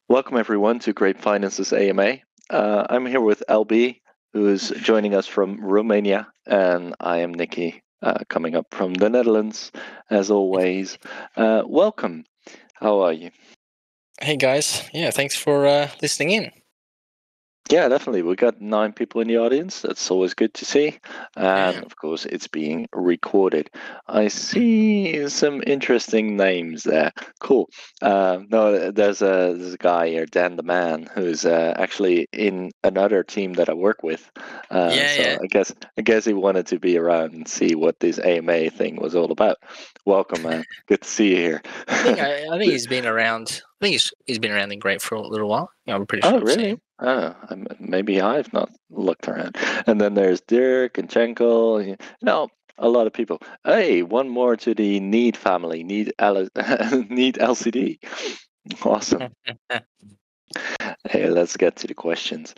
Welcome everyone to Grape Finance's AMA. I'm here with LB, who is joining us from Romania, and I am Nikki, coming up from the Netherlands, as always. Welcome. How are you? Hey guys, yeah, thanks for listening in. Yeah, definitely. We got 9 people in the audience. That's always good to see. And Yeah. of course, it's being recorded. I see some interesting names there. Cool. No, there's a guy here, Dan the Man, who's actually in another team that I work with. So Yeah. I guess he wanted to be around and see what this AMA thing was all about. Welcome, man. Good to see you here. I think he's been around. I think he's been around in Grape for a little while. Yeah, I'm pretty Oh, sure I've seen really? him. Oh, maybe I've not looked around. And then there's Dirk and Chenkel. A lot of people. Hey, one more to the Need family. Need Need LCD. Awesome. Hey, let's get to the questions.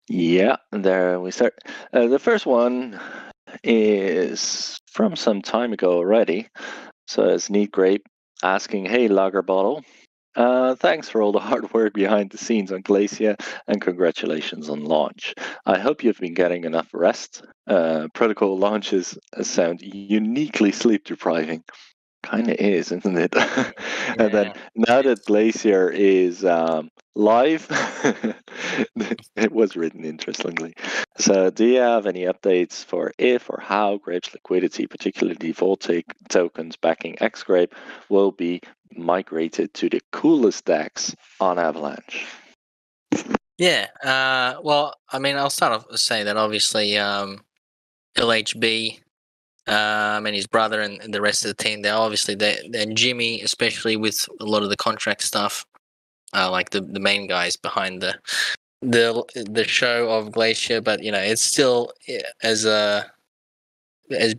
Yeah, there we start. The first one is from some time ago already. So it's Need Grape asking, "Hey, lager bottle. Thanks for all the hard work behind the scenes on Glacier and congratulations on launch. I hope you've been getting enough rest. Protocol launches sound uniquely sleep depriving. Kind of is, isn't it? And then Yeah. now that Glacier is live, it was written interestingly. So, do you have any updates for if or how Grape's liquidity, particularly Voltic tokens backing Xgrape, will be migrated to the coolest DEX on Avalanche? Yeah. Well, I mean, I'll start off with saying that obviously LHB and his brother and the rest of the team, and Jimmy, especially with a lot of the contract stuff, like the main guys behind the show of Glacier. But it's still as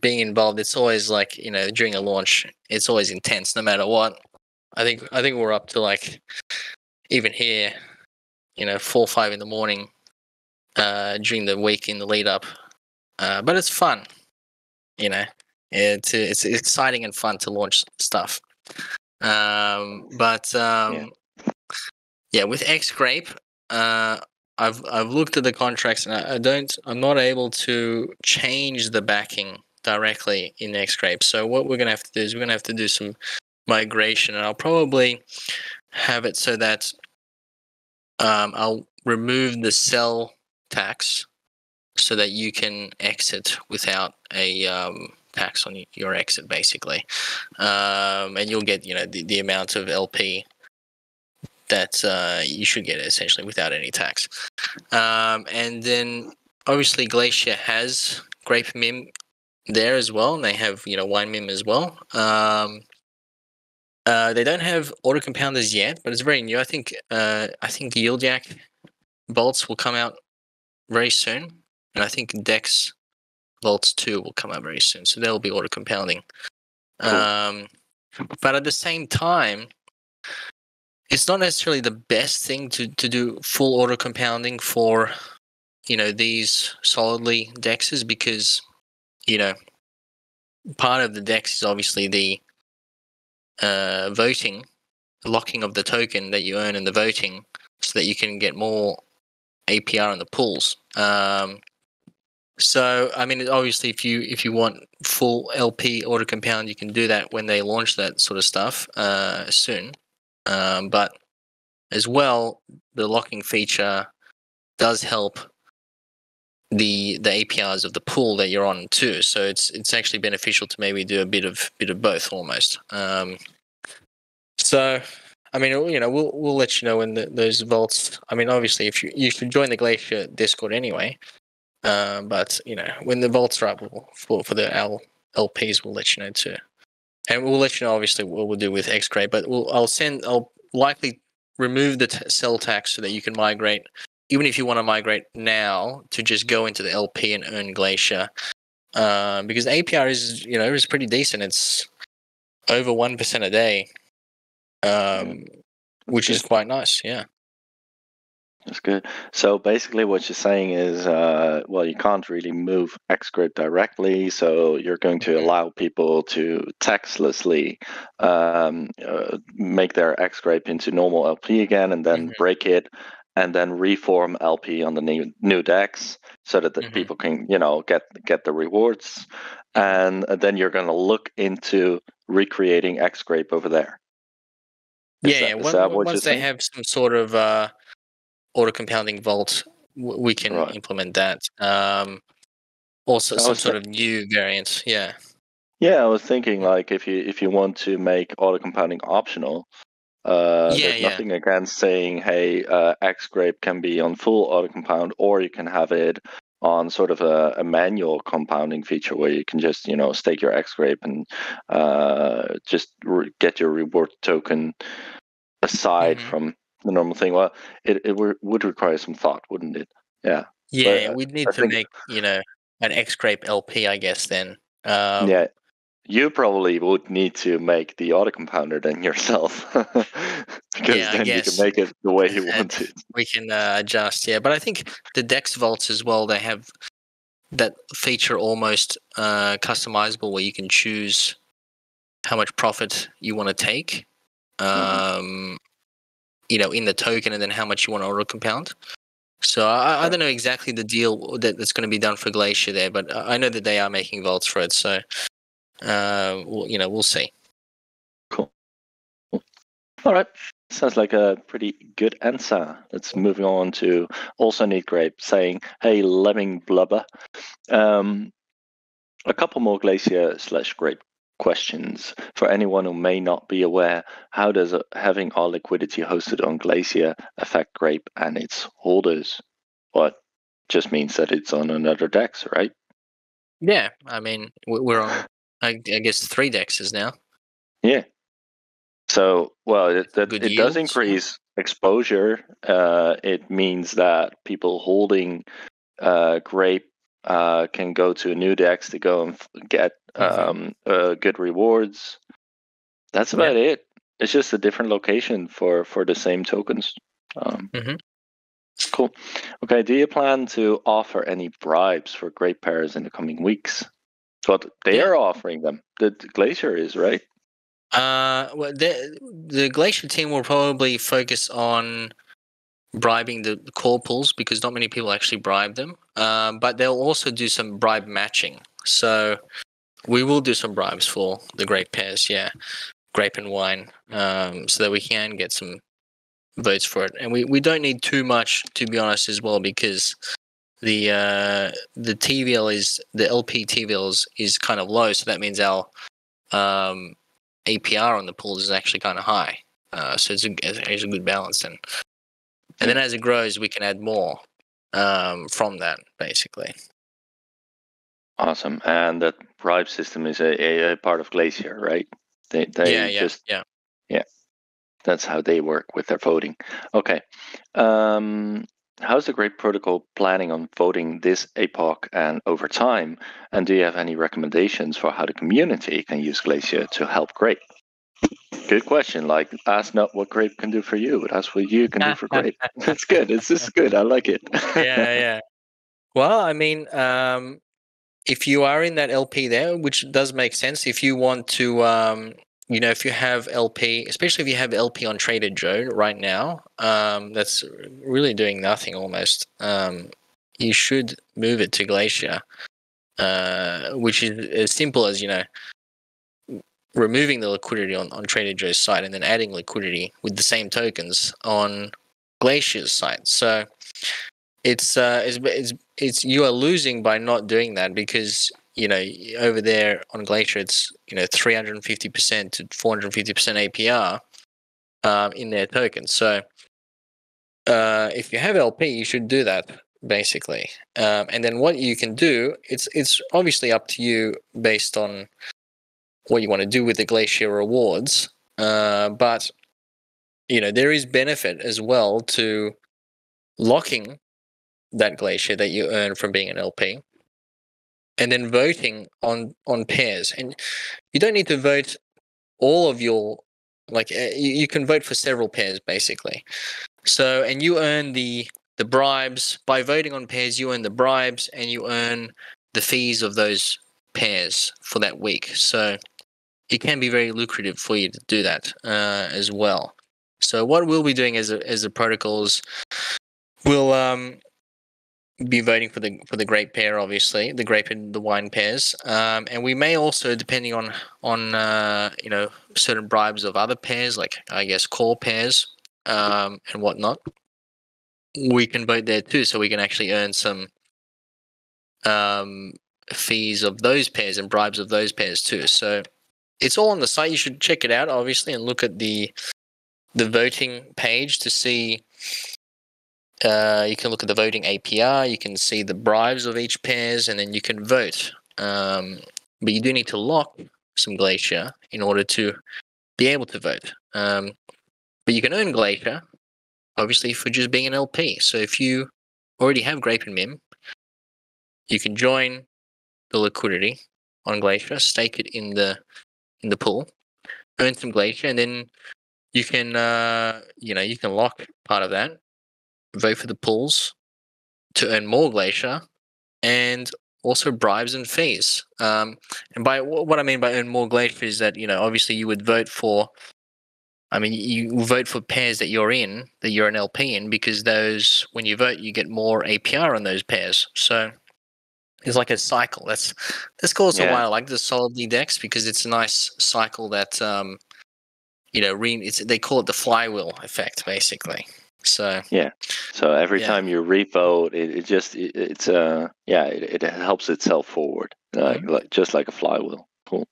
being involved, it's always like during a launch, it's always intense, no matter what. I think we're up to like even here, 4 or 5 in the morning during the week in the lead up. But it's fun, you know. It's exciting and fun to launch stuff. But yeah, with X Grape, I've looked at the contracts and I'm not able to change the backing directly in X Grape. So what we're gonna have to do is we're gonna have to do some migration, and I'll probably have it so that I'll remove the sell tax so that you can exit without a tax on your exit, basically, and you'll get the amount of LP that you should get essentially without any tax. And then obviously Glacier has Grape Mim there as well, and they have Wine Mim as well. They don't have auto compounders yet, but it's very new. I think Yield Yak bolts will come out very soon, and I think Dex bolts 2 will come out very soon, so they'll be auto compounding. Cool. But at the same time, it's not necessarily the best thing to do full auto compounding for these solidly dexes, because part of the dex is obviously the voting, locking of the token that you earn in the voting, so that you can get more APR in the pools. So I mean, obviously, if you want full LP auto compound, you can do that when they launch that sort of stuff soon. But as well, the locking feature does help the APRs of the pool that you're on too. So it's actually beneficial to maybe do a bit of both almost. So I mean, we'll let you know when those vaults. I mean, obviously, if you should join the Glacier Discord anyway. But when the vaults are up for the LPs, we'll let you know too, and we'll let you know obviously what we'll do with Xgrape. But I'll likely remove the sell tax so that you can migrate, even if you want to migrate now, to just go into the LP and earn Glacier, because the APR is pretty decent. It's over 1% a day, which is quite nice. Yeah. That's good. So basically, what you're saying is, well, you can't really move Xscript directly, so you're going to Mhm, allow people to textlessly make their Xscript into normal LP again, and then mhm, break it, and then reform LP on the new DEX, so that the mhm, people can, get the rewards, mhm. and then you're going to look into recreating Xscript over there. Is Yeah, that yeah. is that what you're Once they saying? have some sort of auto compounding vault, we can Right. implement that. Also, I some was sort of new variant. Yeah. Yeah, I was thinking Mm. like if you want to make auto compounding optional, Yeah, there's yeah. nothing against saying, hey, X grape can be on full auto compound, or you can have it on sort of a manual compounding feature where you can just stake your X grape and just get your reward token aside Hmm. from the normal thing. Well, would require some thought, wouldn't it? Yeah, Yeah, but yeah. We'd need I to think make an X Grape LP, I guess. Then. yeah, Um, you probably would need to make the auto compounder then yourself, because yeah, I then you can guess make it the way you want it. we can adjust. Yeah, but I think the Dex vaults as well. They have that feature almost customizable where you can choose how much profit you want to take. Hmm. Um, in the token, and then how much you want to auto compound. So I Right. don't know exactly the deal that's going to be done for Glacier there, but I know that they are making vaults for it. So we'll see. Cool. All right. Sounds like a pretty good answer. Let's move on to also need grape saying, "Hey, lemming blubber." Um, a couple more glacier/grape questions for anyone who may not be aware. How does having our liquidity hosted on Glacier affect Grape and its holders? What just means that it's on another DEX, right? Yeah, I mean we're on, I guess, 3 dexes now. Yeah. So, well, Good it does yields. Yeah. increase exposure. It means that people holding Grape can go to a new DEX to go and get Hmm. good rewards. That's Yeah. about it. It's just a different location for the same tokens. Um, Hmm. cool. Okay. Do you plan to offer any bribes for Grape pairs in the coming weeks? But they Yeah. are offering them. The Glacier is, right? Well, the Glacier team will probably focus on bribing the core pools because not many people actually bribe them. But they'll also do some bribe matching. So we will do some bribes for the grape pairs. Yeah, grape and wine, so that we can get some votes for it. And we don't need too much, to be honest, as well, because the TVL is the LP TVL is kind of low, so that means our um, APR on the pools is actually kind of high. So it's a good balance then. And then Yeah. as it grows, we can add more from that, basically. Awesome. And that bribe system is a part of Glacier, right? Yeah, They yeah, just, yeah. yeah, that's how they work with their voting. Okay. Um, how's the Great Protocol planning on voting this epoch and over time? And do you have any recommendations for how the community can use Glacier to help Grape? Good question. Like, ask not what Grape can do for you, but ask what you can do for Grape. It's good. It's just good. I like it. Yeah, yeah. Well, I mean, if you are in that LP there, which does make sense, if you want to, if you have LP, especially if you have LP on Trader Joe right now, that's really doing nothing almost. You should move it to Glacier, which is as simple as removing the liquidity on Trader Joe's site and then adding liquidity with the same tokens on Glacier's site. So it's you are losing by not doing that because over there on Glacier it's 350% to 450% APR in their tokens. So if you have LP, you should do that basically. And then what you can do, it's obviously up to you based on what you want to do with the Glacier rewards. But there is benefit as well to locking that Glacier that you earn from being an LP, and then voting on pairs. And you don't need to vote all of your you can vote for several pairs basically. So, and you earn the bribes by voting on pairs. You earn the bribes, and you earn the fees of those pairs for that week. So it can be very lucrative for you to do that as well. So what we'll be doing as a protocols, we'll be voting for the grape pair, obviously the grape and the wine pairs, and we may also, depending on certain bribes of other pairs, like I guess core pairs and whatnot, we can vote there too, so we can actually earn some fees of those pairs and bribes of those pairs too. So it's all on the site. You should check it out, obviously, and look at the voting page to see. You can look at the voting APR. You can see the bribes of each pairs, and then you can vote. But you do need to lock some Glacier in order to be able to vote. But you can earn Glacier, obviously, for just being an LP. So if you already have Grape and Mim, you can join the liquidity on Glacier, stake it in the pool, earn some Glacier, and then you can you can lock part of that, vote for the pools to earn more Glacier, and also bribes and fees. And by what I mean by earn more Glacier is that obviously you would vote for. I mean, you vote for pairs that you're in, that you're an LP in, because those, when you vote, you get more APR on those pairs. So it's like a cycle. That's also why I like the solidly decks, because it's a nice cycle that they call it the flywheel effect, basically. So so every time you revote, it helps itself forward, just like a flywheel. Cool.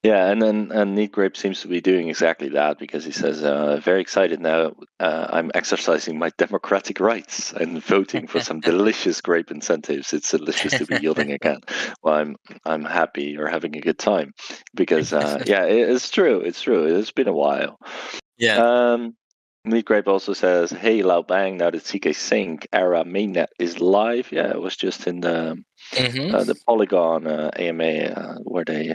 And Neat Grape seems to be doing exactly that, because he says, very excited now. I'm exercising my democratic rights and voting for some delicious grape incentives. It's delicious to be yielding again. Well, I'm happy you're having a good time, because it's true. It's true. It's been a while. Neat Grape also says, "Hey, Lao Bang! Now the CK Sync era mainnet is live." Yeah, it was just in the Polygon AMA where they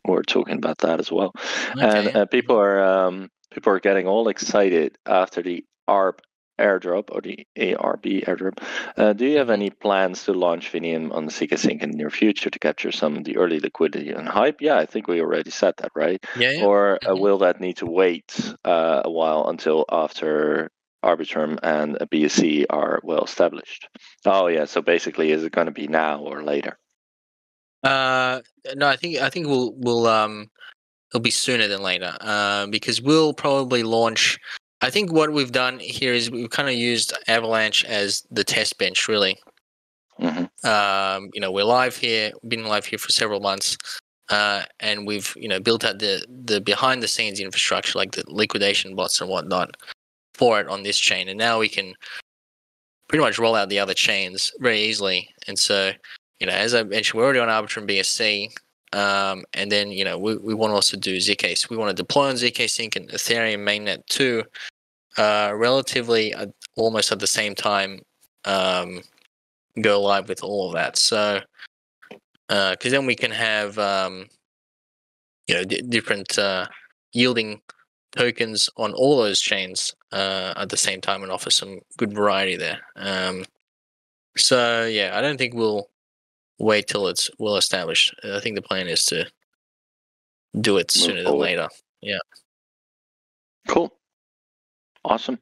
were talking about that as well. And people are getting all excited after the ARB airdrop, or the ARB airdrop. Do you have any plans to launch Vinium on the CK Sync in the near future to capture some of the early liquidity and hype? Yeah, I think we already said that, right? Or will that need to wait a while until after Arbitrum and a BSC are well established? Oh yeah, so basically, is it going to be now or later? No, I think it'll be sooner than later, because we'll probably launch. I think what we've done here is we've kind of used Avalanche as the test bench, really. We're live here, been live here for several months, and we've built out the behind the scenes infrastructure, like the liquidation bots and whatnot, for it on this chain, and now we can pretty much roll out the other chains very easily. And so, as I mentioned, we're already on Arbitrum BSC. And then, we want to also do ZK. We want to deploy on ZK Sync and Ethereum mainnet too, relatively almost at the same time, go live with all of that. So, because then we can have, different yielding tokens on all those chains at the same time, and offer some good variety there. So, yeah, I don't think we'll wait till it's well established. I think the plan is to do it sooner than later. Yeah. Cool. Awesome.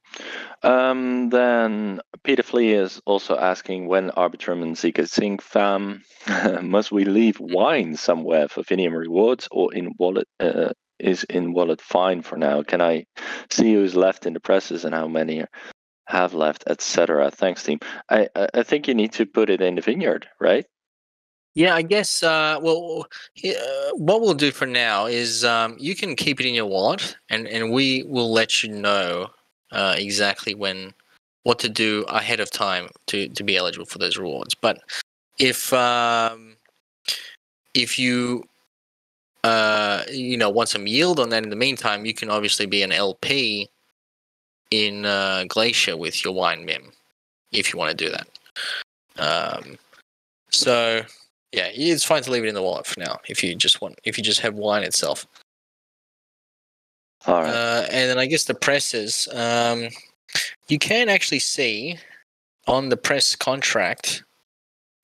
Then Peter Flea is also asking, when Arbitrum and ZK Sync fam, must we leave wine somewhere for Vinium rewards, or in wallet? Is in wallet fine for now? Can I see who's left in the presses and how many have left, etc.? Thanks, team. I think you need to put it in the vineyard, right? Yeah, I guess. What we'll do for now is you can keep it in your wallet, and we will let you know exactly what to do ahead of time to be eligible for those rewards. But if you want some yield on that in the meantime, you can obviously be an LP in Glacier with your wine mem, if you want to do that. So yeah, it's fine to leave it in the wallet for now if you just have wine itself. All right. And then I guess the presses. you can actually see on the press contract,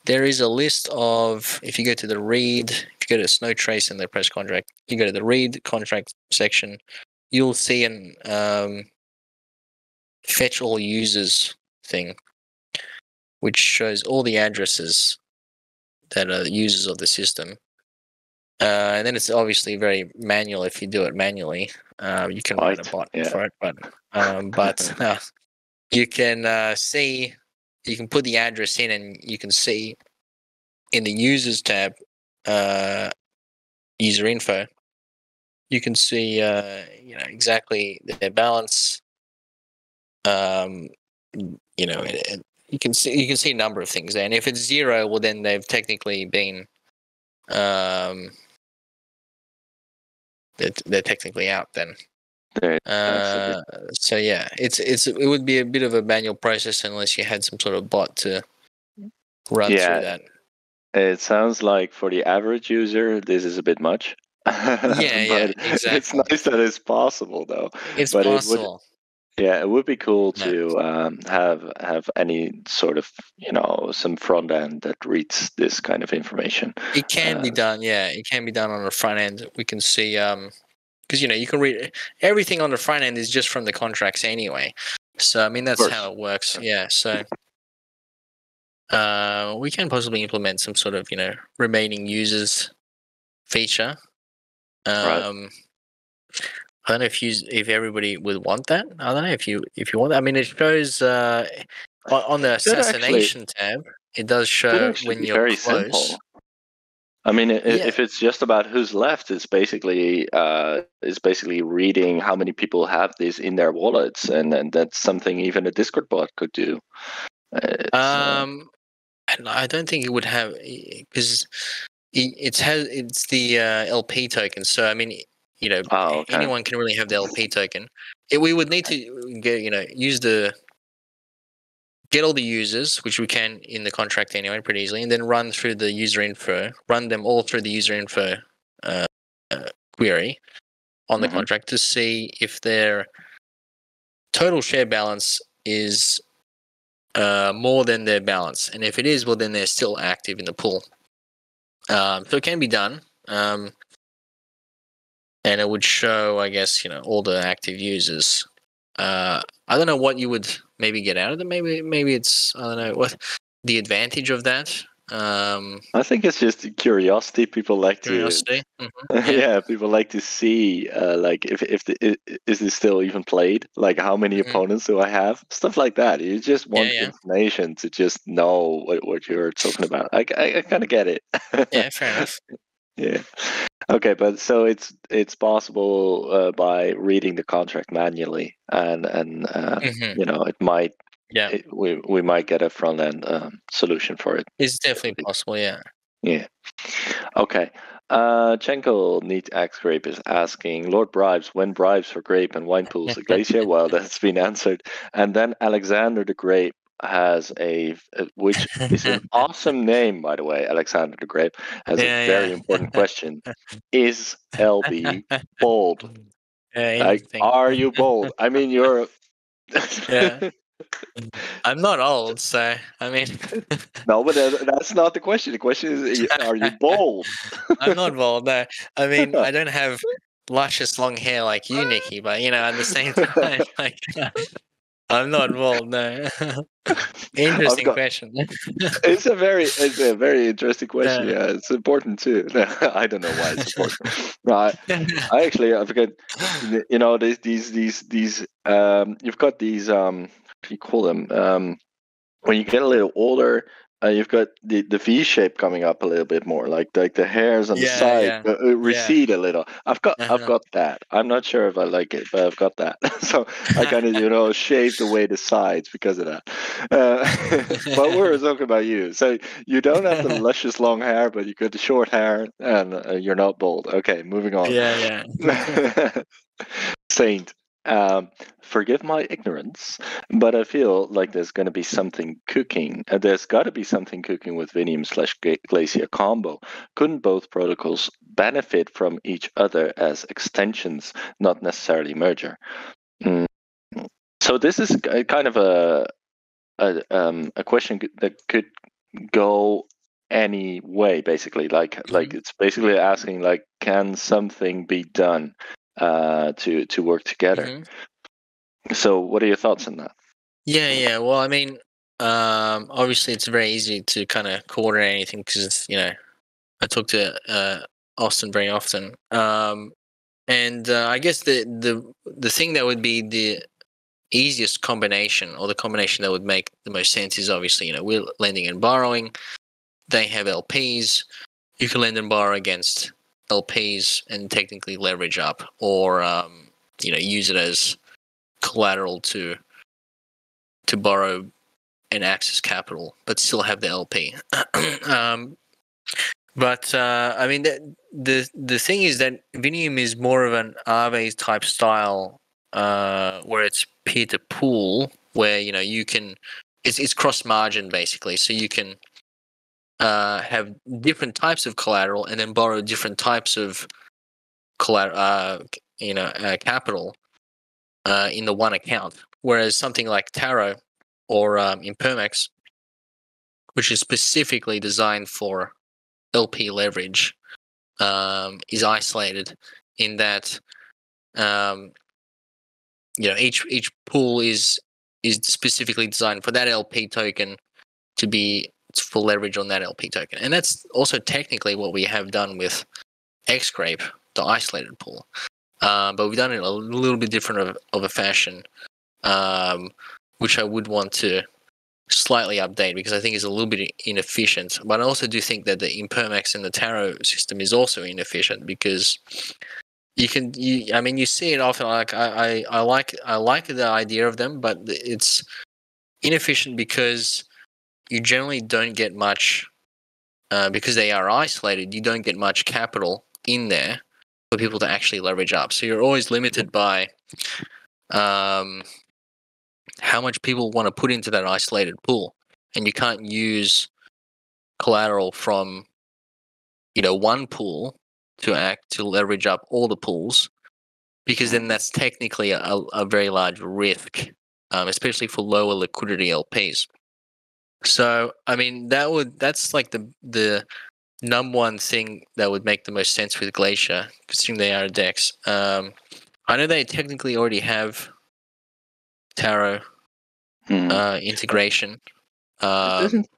there is a list of, if you go to the read, if you go to Snow Trace in the press contract, you go to the read contract section, you'll see an fetch all users thing, which shows all the addresses that are users of the system. And then it's obviously very manual if you do it manually. You can write a Right. bot Yeah. for it, but you can see, you can put the address in, and you can see in the users tab, user info, you can see exactly their balance. You can see a number of things there, and if it's 0, well, then they've technically been they're technically out then. So yeah, it would be a bit of a manual process unless you had some sort of bot to run through that. It sounds like for the average user, this is a bit much. Yeah, It's exactly. nice that it's possible, though. It's But possible. it would be cool Yeah. to have any sort of some front end that reads this kind of information. It can be done. Yeah, it can be done on the front end. We can see because you can read everything on the front end is just from the contracts anyway. So I mean that's how it works. Yeah. So we can possibly implement some sort of remaining users feature. Right. I don't know if everybody would want that. I don't know if you want that. I mean, it shows on the assassination tab. It does Could show actually when be you're very close. simple. I mean, if it's just about who's left, it's basically reading how many people have this in their wallets, and that's something even a Discord bot could do. And I don't think it would have, because it's the LP token. So I mean, anyone can really have the LP token. We would need to get all the users, which we can in the contract anyway, pretty easily, and then run through the user info, run them all through the user info query on the contract to see if their total share balance is more than their balance, and if it is, well, then they're still active in the pool. So it can be done, and it would show, I guess, all the active users. I don't know what you would maybe get out of them. Maybe it's, I don't know what the advantage of that. I think it's just curiosity. People like curiosity. people like to see like if is this still even played? Like how many opponents do I have? Stuff like that. You just want information to just know what you're talking about. I kind of get it. Yeah, fair enough. Yeah. Okay, but so it's possible by reading the contract manually, and it might. Yeah, we might get a front end solution for it. It's definitely possible. Yeah. Yeah. Okay. Chenko Neat Axe Grape is asking Lord Bribes, when bribes for grape and wine pools at Glacier? Well, that's been answered. And then Alexander the Grape has which is an awesome name, by the way. Alexander the Grape has a very important question. Is LB bold? Like, are you bold? I mean, you're. Yeah. I'm not old, so I mean. No, but that's not the question. The question is, are you bold? I'm not bold. No, I mean I don't have luscious long hair like you, Nikki. But at the same time, like I'm not bold. No. Interesting question. It's a very interesting question. Yeah, it's important too. I don't know why it's important. Right. I forget. These you've got these what do you call them? When you get a little older, you've got the V shape coming up a little bit more, like the hairs on the side recede a little. I've got that. I'm not sure if I like it, but I've got that. So I kind of shaved away the sides because of that. But we're talking about you. So you don't have the luscious long hair, but you got the short hair, and you're not bald. Okay, moving on. Yeah. Saint. Forgive my ignorance, but I feel like there's going to be something cooking. There's got to be something cooking with Vinium/Glacier combo. Couldn't both protocols benefit from each other as extensions, not necessarily merger? So this is kind of a question that could go any way, basically. Like it's basically asking, like, can something be done to work together? So what are your thoughts on that? Yeah. Well, I mean, obviously it's very easy to kind of coordinate anything because I talk to Austin very often. And I guess the thing that would be the easiest combination, or the combination that would make the most sense, is obviously we're lending and borrowing. They have LPs. You can lend and borrow against LPs and technically leverage up, or use it as collateral to borrow and access capital, but still have the LP. But I mean, the thing is that Vinium is more of an Aave type style, where it's peer to pool, where you can, it's cross margin basically, so you can have different types of collateral and then borrow different types of collateral, capital in the one account. Whereas something like Taro or Impermex, which is specifically designed for LP leverage, is isolated in that each pool is specifically designed for that LP token to be for leverage on that LP token, and that's also technically what we have done with Xgrape, the isolated pool. But we've done it a little bit different of a fashion, which I would want to slightly update because I think it's a little bit inefficient. But I also do think that the Impermex and the Taro system is also inefficient because you see it often. Like I like the idea of them, but it's inefficient because you generally don't get much, because they are isolated. You don't get much capital in there for people to actually leverage up. So you're always limited by how much people want to put into that isolated pool, and you can't use collateral from one pool to leverage up all the pools, because then that's technically a very large risk, especially for lower liquidity LPs. So I mean that's like the number one thing that would make the most sense with Glacier, considering they are DEX. I know they technically already have Taro integration. It doesn't.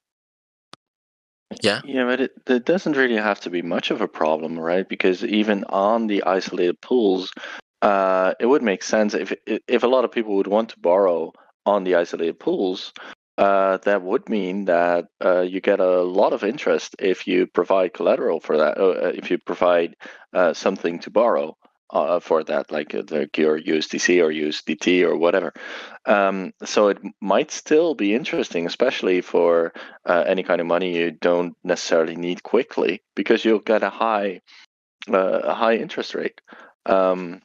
Yeah. Yeah, but it doesn't really have to be much of a problem, right? Because even on the isolated pools, it would make sense if a lot of people would want to borrow on the isolated pools. That would mean that you get a lot of interest if you provide collateral for that, if you provide something to borrow for that, like your USDC or USDT or whatever. So it might still be interesting, especially for any kind of money you don't necessarily need quickly, because you'll get a high interest rate. So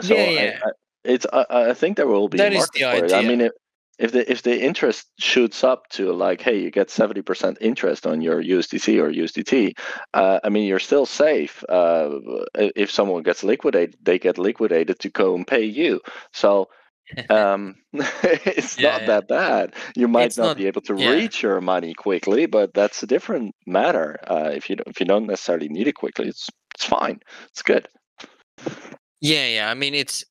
Yeah. I think there will be a That is market the for it. I mean, idea. if the interest shoots up to, like, hey, you get 70% interest on your USDC or USDT, I mean, you're still safe. If someone gets liquidated, they get liquidated to go and pay you. So it's not Yeah. that bad. You might It's not not. be able to Yeah. reach your money quickly, but that's a different matter. If you don't necessarily need it quickly, it's fine. It's good. Yeah. I mean, it's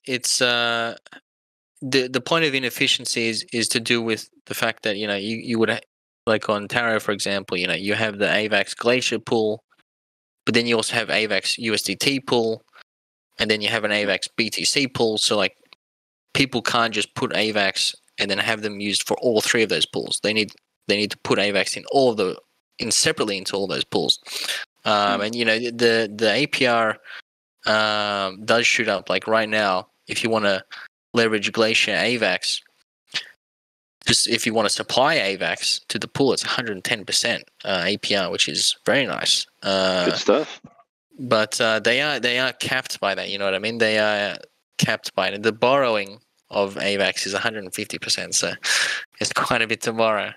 the point of inefficiency is to do with the fact that you would like on Taro, for example, you have the AVAX Glacier pool, but then you also have AVAX USDT pool, and then you have an AVAX BTC pool. So like people can't just put AVAX and then have them used for all three of those pools. They need to put AVAX in separately into all those pools. And the APR does shoot up. Like right now, if you want to leverage Glacier AVAX, just if you want to supply AVAX to the pool, it's 110% APR, which is very nice. Good stuff. But they are capped by that. You know what I mean? They are capped by it. The borrowing of AVAX is 150%, so it's quite a bit to borrow.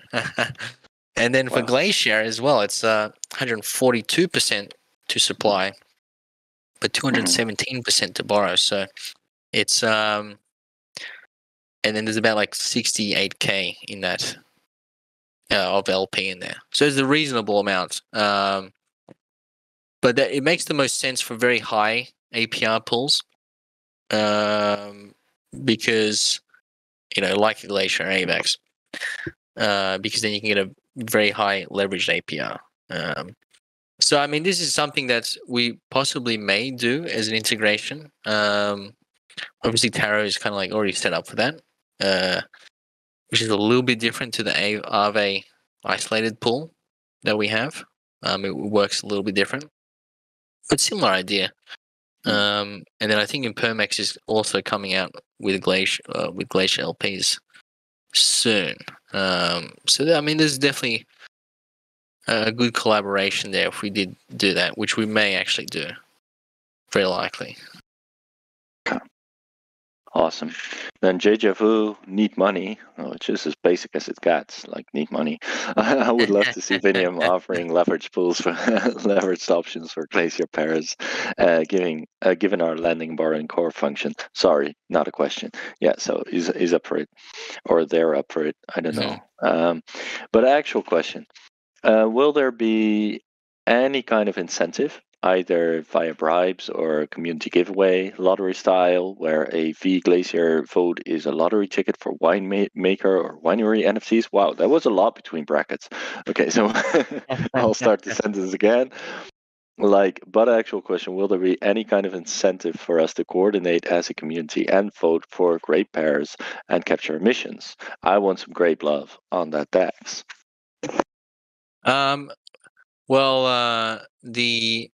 And then for Wow. Glacier as well, it's 142% to supply, but 217% to borrow. So it's and then there's about like 68K in that of LP in there. So it's a reasonable amount. But it makes the most sense for very high APR pools, because like Glacier and AVAX, because then you can get a very high leveraged APR. So I mean, this is something that we possibly may do as an integration. Obviously, Taro is kind of like already set up for that, which is a little bit different to the Aave isolated pool that we have. It works a little bit different, but similar idea. And then I think Impermex is also coming out with Glacier LPs soon. So I mean, there's definitely a good collaboration there if we did do that, which we may actually do. Very likely. Awesome. Then JJFU need money, which is as basic as it gets, like need money. I would love to see Vinium offering leverage pools for leveraged options for Glacier pairs, given our lending borrowing core function. Sorry, not a question. Yeah, so he's up for it, or they're up for it. I don't know. But actual question: will there be any kind of incentive, either via bribes or community giveaway, lottery style, where a V Glacier vote is a lottery ticket for winemaker or winery NFTs? Wow, that was a lot between brackets. Okay, so I'll start the sentence again. But actual question, will there be any kind of incentive for us to coordinate as a community and vote for grape pairs and capture emissions? I want some grape love on that DAX. Well, the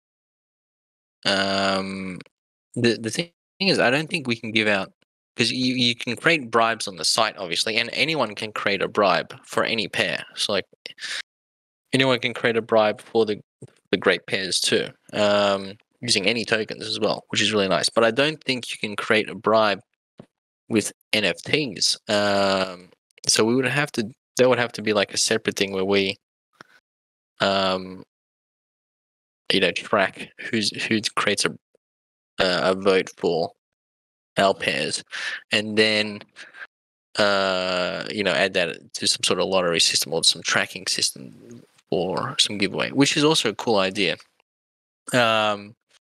thing is, I don't think we can give out, because you can create bribes on the site, obviously, and anyone can create a bribe for any pair. So like anyone can create a bribe for the great pairs too, using any tokens as well, which is really nice. But I don't think you can create a bribe with NFTs. So we would have to. That would have to be like a separate thing where we, track who creates a vote for our pairs, and then add that to some sort of lottery system or some tracking system or some giveaway, which is also a cool idea.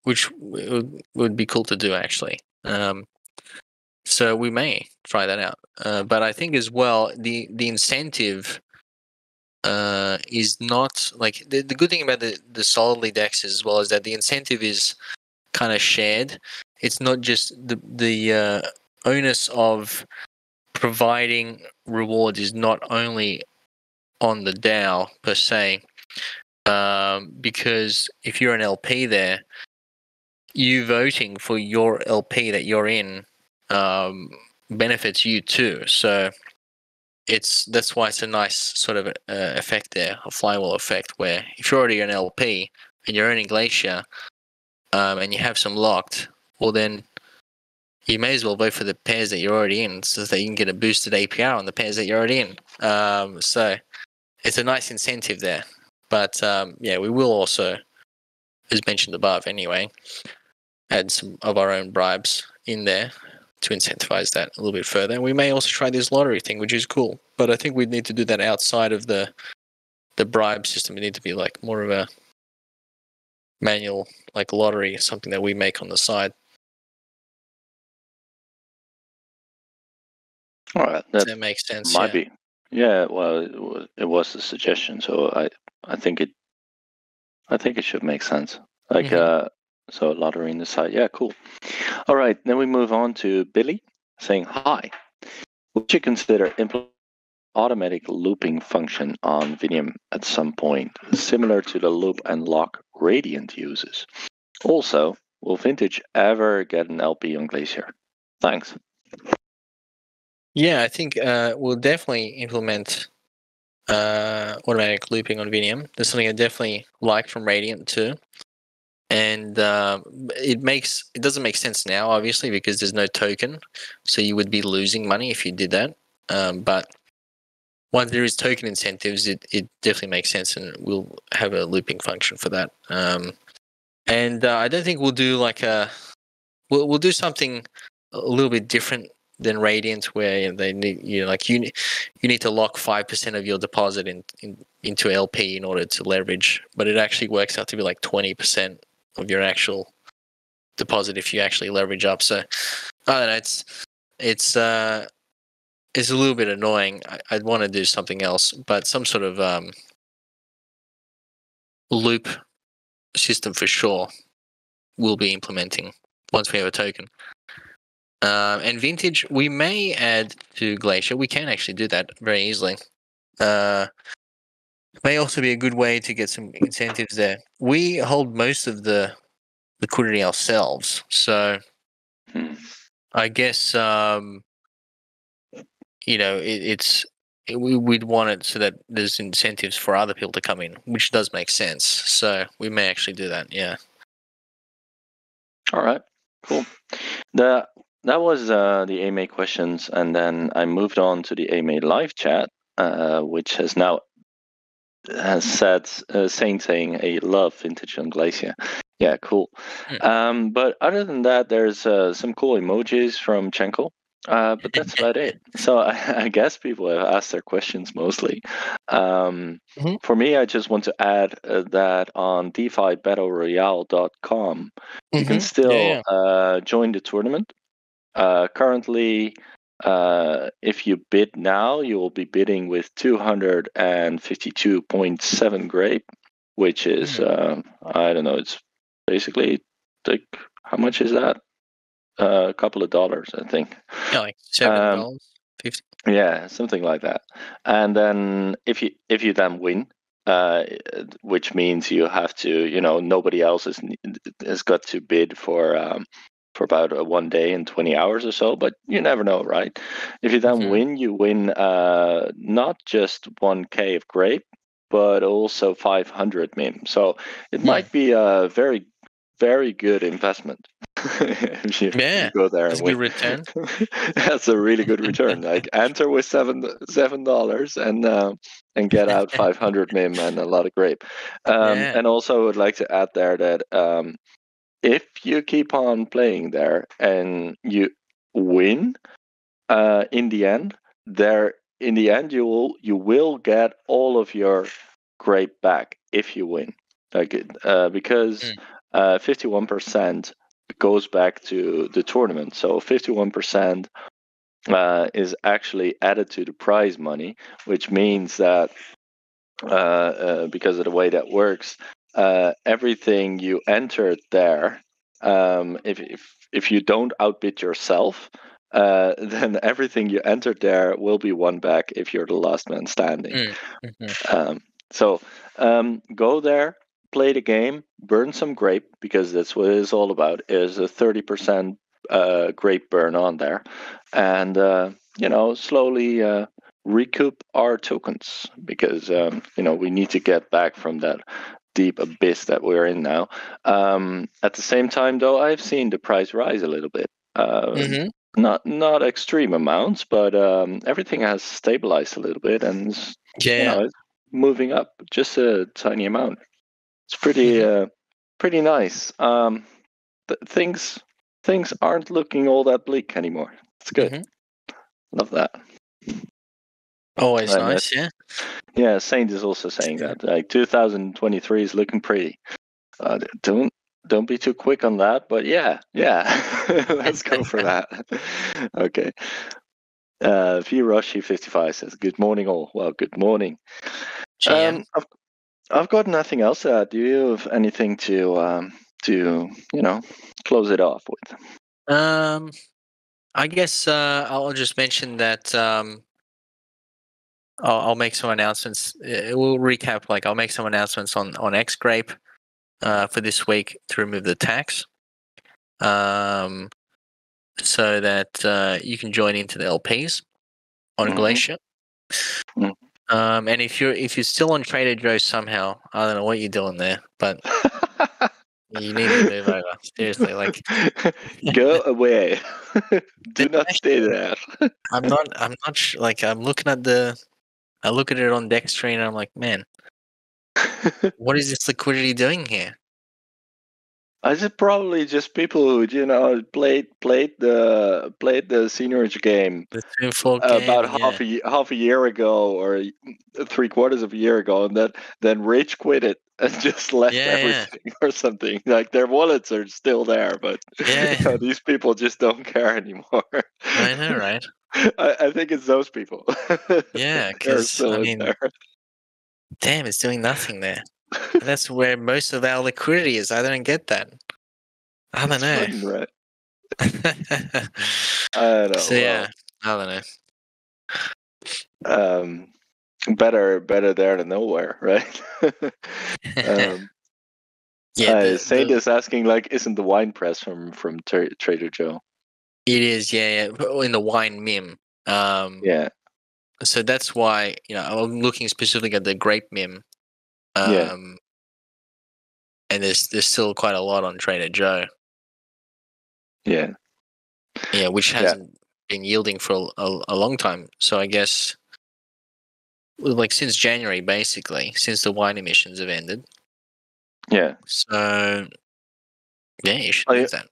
Which would be cool to do actually. So we may try that out. But I think as well the incentive is not like the good thing about the solidly DEX as well is that the incentive is kind of shared. It's not just the onus of providing rewards is not only on the DAO per se, because if you're an LP there, you voting for your LP that you're in benefits you too. So that's why it's a nice sort of effect there, a flywheel effect, where if you're already an LP and you're earning Glacier, and you have some locked, well then you may as well vote for the pairs that you're already in, so that you can get a boosted APR on the pairs that you're already in. So it's a nice incentive there. But yeah, we will also, as mentioned above anyway, add some of our own bribes in there to incentivize that a little bit further. And we may also try this lottery thing, which is cool. But I think we'd need to do that outside of the bribe system. It need to be like more of a manual, like lottery, something that we make on the side. All right, that makes sense. Might be. Yeah, well, it was a suggestion, so I think it should make sense. Like, so lottery in the site. Yeah, cool. All right, then we move on to Billy saying, hi, would you consider implementing automatic looping function on Vinium at some point, similar to the loop and lock Radiant uses? Also, will Vintage ever get an LP on Glacier? Thanks. Yeah, I think we'll definitely implement automatic looping on Vinium. That's something I definitely like from Radiant too. And it doesn't make sense now, obviously, because there's no token, so you would be losing money if you did that. But once there is token incentives, it definitely makes sense, and we'll have a looping function for that. And I don't think we'll do like we'll do something a little bit different than Radiant, where they need you need to lock 5% of your deposit into LP in order to leverage, but it actually works out to be like 20% of your actual deposit if you actually leverage up. So I don't know, it's a little bit annoying. I'd want to do something else, but some sort of loop system for sure we'll be implementing once we have a token. And Vintage, we may add to Glacier. We can actually do that very easily. May also be a good way to get some incentives there. We hold most of the liquidity ourselves, so I guess we'd want it so that there's incentives for other people to come in, which does make sense. So we may actually do that. Yeah. All right. Cool. That was the AMA questions, and then I moved on to the AMA live chat, which has said saying a love Vintage on Glacier. Yeah, cool. But other than that, there's some cool emojis from Chenko. But that's about it. So I guess people have asked their questions mostly. For me, I just want to add that on DeFiBattleRoyale.com, you can still join the tournament. Currently, if you bid now, you will be bidding with 252.7 Grape, which is, I don't know, it's basically like, how much is that? A couple of dollars, I think. Yeah, like $7, 50. Yeah, something like that. And then if you then win, which means you have to, nobody else has got to bid for about 1 day and 20 hours or so, but you never know, right? If you then win, you win not just 1K of Grape, but also 500 MIM. So it might be a very, very good investment. if you go there and win. Good return. That's a really good return. Like enter with $7 and get out 500 MIM and a lot of Grape. And also I would like to add there that if you keep on playing there and you win, in the end you will get all of your Grape back if you win. Because 51% goes back to the tournament. So 51% is actually added to the prize money, which means that because of the way that works, everything you entered there, if you don't outbid yourself, then everything you entered there will be won back if you're the last man standing. So go there, play the game, burn some Grape, because that's what it's all about, is a 30% Grape burn on there, and slowly recoup our tokens, because we need to get back from that deep abyss that we're in now. At the same time, though, I've seen the price rise a little bit. Not extreme amounts, but everything has stabilized a little bit, and it's moving up just a tiny amount. It's pretty nice. Things aren't looking all that bleak anymore. It's good. Love that. Always nice, yeah. Yeah, Saint is also saying that like 2023 is looking pretty. Don't be too quick on that, but yeah, let's go for that. Okay. Viroshi55 says, "Good morning, all." Well, good morning. I've got nothing else. Do you have anything to close it off with? I guess I'll just mention that I'll make some announcements. We'll recap. Like I'll make some announcements on X-Grape for this week to remove the tax, so that you can join into the LPs on Glacier. And if you're still on Trader Joe's somehow, I don't know what you're doing there, but you need to move over. Seriously, like go away. Do not stay there. I'm not like I'm looking at I look at it on Dextrine and I'm like, man, what is this liquidity doing here? I said probably just people who played the seniorage game The 2-4 about game, yeah. half a year ago or 3/4 of a year ago, and then rage quit it and just left Yeah, everything or something. Like their wallets are still there, but yeah. these people just don't care anymore. I know, right? I think it's those people. Yeah, They're because still I in mean, there. damn, it's doing nothing there. And that's where most of our liquidity is. I don't get that. I don't It's know. fun, right? I know. So yeah, I don't know. Well, better there than nowhere, right? um, Yeah, Saint is asking, like, isn't the wine press from Trader Joe? it is, yeah, in the wine mim. Yeah, So that's why I'm looking specifically at the grape mim. yeah, And there's still quite a lot on Trader Joe. yeah, Yeah, which yeah, hasn't been yielding for a long time. So I guess like since January, basically, since the wine emissions have ended. yeah. So yeah, you should I, move that.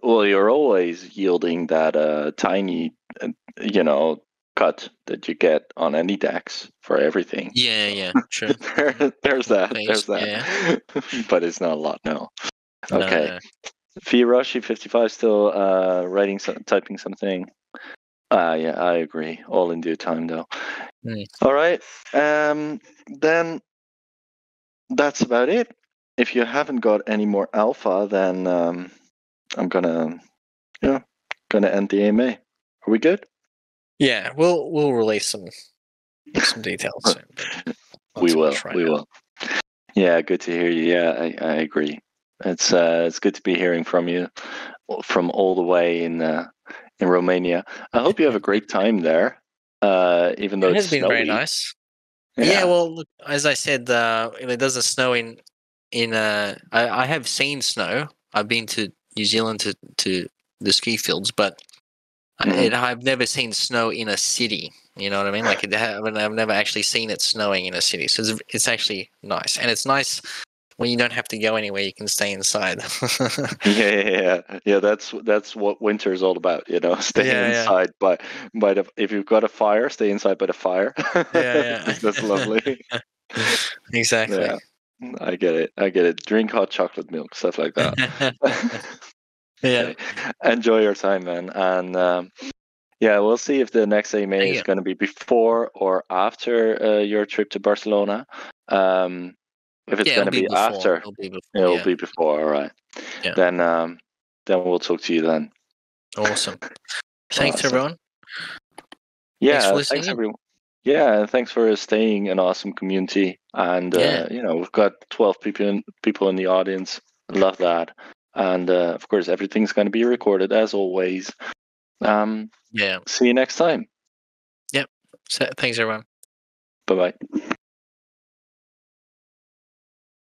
well, you're always yielding that tiny, you know, cut that you get on any DAX for everything. Yeah, So yeah, true. there's that. Phase, There's that. yeah. But it's not a lot, no. No, Okay. no. Firashi 55 still typing something. Yeah, I agree. All in due time, though. Mm. All right. Then that's about it. If you haven't got any more alpha, then I'm gonna end the AMA. Are we good? Yeah, we'll release some details soon, but not We too will. much right We now. will. Yeah, good to hear you. Yeah, I agree. It's good to be hearing from you from all the way in Romania. I hope you have a great time there. Even though It it's has been very snowy. nice. Yeah, Yeah. well, look, as I said, it doesn't snow in. I have seen snow. I've been to New Zealand to the ski fields, but Hmm. I've never seen snow in a city. You know what I mean? Like I've never actually seen it snowing in a city. So it's actually nice, and it's nice when you don't have to go anywhere. You can stay inside. Yeah. That's what winter is all about. Staying Yeah, inside. But if you've got a fire, stay inside by the fire. yeah, That's lovely. yeah. Exactly. Yeah, I get it. I get it. Drink hot chocolate milk, stuff like that. Yeah. Okay. Enjoy your time, man. And yeah, we'll see if the next AMA is Yeah. going to be before or after your trip to Barcelona. If it's Yeah, going it'll to be be before. after, It'll be before. it'll Yeah. be before. All right. Yeah. Then we'll talk to you then. Awesome. Thanks, Awesome. everyone. Thanks for Yeah, listening thanks in. everyone. Yeah, and thanks for staying an awesome community. And Yeah. we've got 12 people in the audience. Love that. And of course, everything's going to be recorded as always. Yeah. See you next time. Yep. So, thanks, everyone. Bye bye.